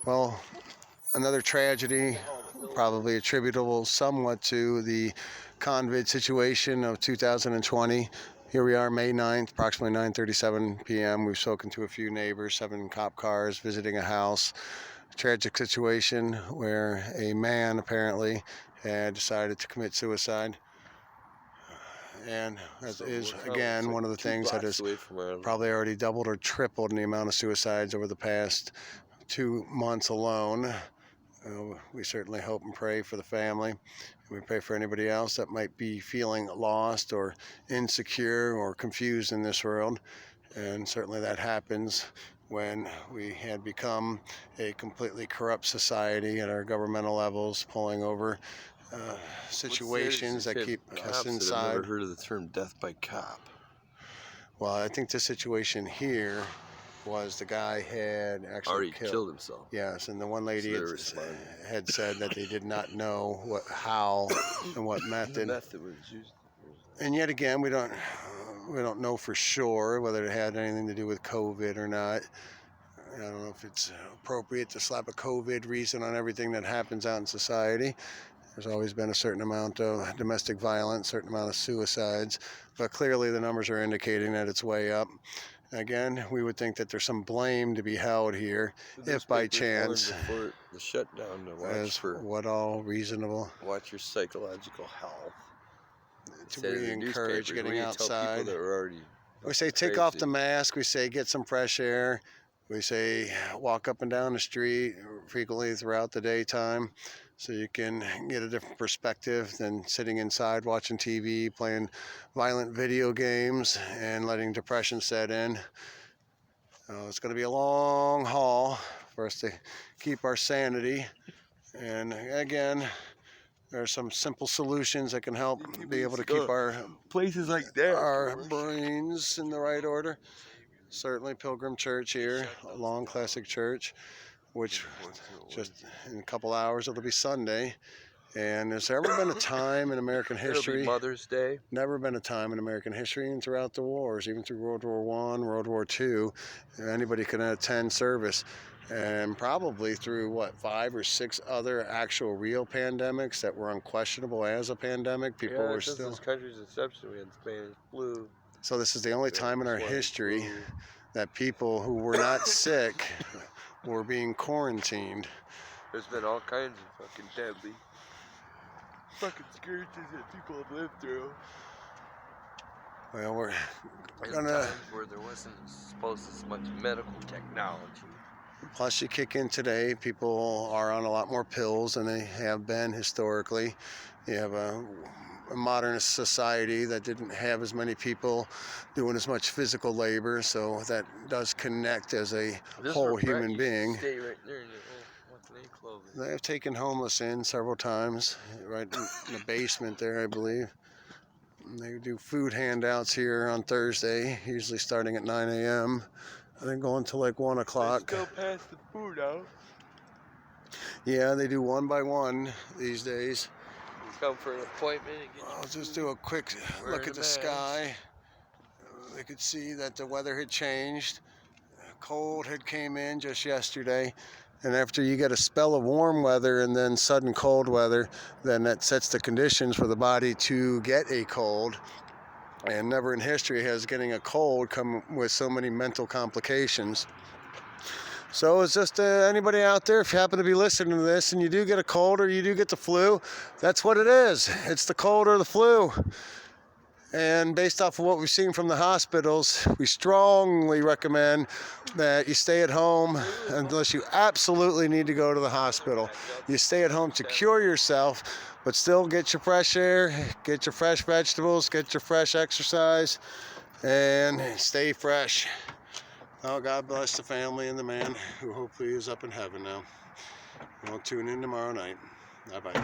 Well, another tragedy, probably attributable somewhat to the COVID situation of 2020. Here we are, May 9th, approximately 9:37 p.m. We've spoken to a few neighbors, 7 cop cars visiting a house. A tragic situation where a man apparently had decided to commit suicide. And that is, again, one of the things that has probably already doubled or tripled in the amount of suicides over the past 2 months alone. We certainly hope and pray for the family. We pray for anybody else that might be feeling lost or insecure or confused in this world. And certainly that happens when we had become a completely corrupt society at our governmental levels, pulling over situations that keep us inside. I've never heard of the term death by cop. Well, I think the situation here was the guy had actually already killed himself. Yes, and the one lady had said that they did not know how and what method. The method was used. And yet again, we don't know for sure whether it had anything to do with COVID or not. I don't know if it's appropriate to slap a COVID reason on everything that happens out in society. There's always been a certain amount of domestic violence, a certain amount of suicides, but clearly the numbers are indicating that it's way up. Again, we would think that there's some blame to be held here, if by chance, before the shutdown, to watch for what all reasonable. Watch your psychological health. To re-encourage getting outside. We say take crazy. off the mask. We say get some fresh air. We say walk up and down the street frequently throughout the daytime, so you can get a different perspective than sitting inside watching TV, playing violent video games, and letting depression set in. It's going to be a long haul for us to keep our sanity. And again, there are some simple solutions that can help be able to keep our places like that, our brains in the right order. Certainly Pilgrim Church here, a long classic church, which just in a couple hours it'll be Sunday. And has there ever been a time in American history, Mother's Day, never been a time in American history and throughout the wars, even through World War I, World War II, anybody can attend service. And probably through 5 or 6 other actual real pandemics that were unquestionable as a pandemic, people were still. This country's exception. We had Spanish flu. So this is the only time in our history that people who were not sick were being quarantined. There's been all kinds of fucking deadly fucking scourges that people have lived through. Well, we're gonna times where there wasn't supposed as much medical technology. Plus, you kick in today, people are on a lot more pills than they have been historically. You have a modern society that didn't have as many people doing as much physical labor, so that does connect as a whole human being. Stay right there in your clothing. They have taken homeless in several times, right in the basement there, I believe. They do food handouts here on Thursday, usually starting at 9 a.m. I think going to 1 o'clock. Still pass the food out. Yeah, they do one by one these days. You come for an appointment and get I'll just do a quick look at the sky. They could see that the weather had changed. Cold had came in just yesterday. And after you get a spell of warm weather and then sudden cold weather, then that sets the conditions for the body to get a cold. And never in history has getting a cold come with so many mental complications. So it's just anybody out there, if you happen to be listening to this and you do get a cold or you do get the flu, that's what it is. It's the cold or the flu. And based off of what we've seen from the hospitals, we strongly recommend that you stay at home unless you absolutely need to go to the hospital. You stay at home to cure yourself, but still get your fresh air, get your fresh vegetables, get your fresh exercise, and stay fresh. Oh, God bless the family and the man who hopefully is up in heaven now. We'll tune in tomorrow night. Bye-bye.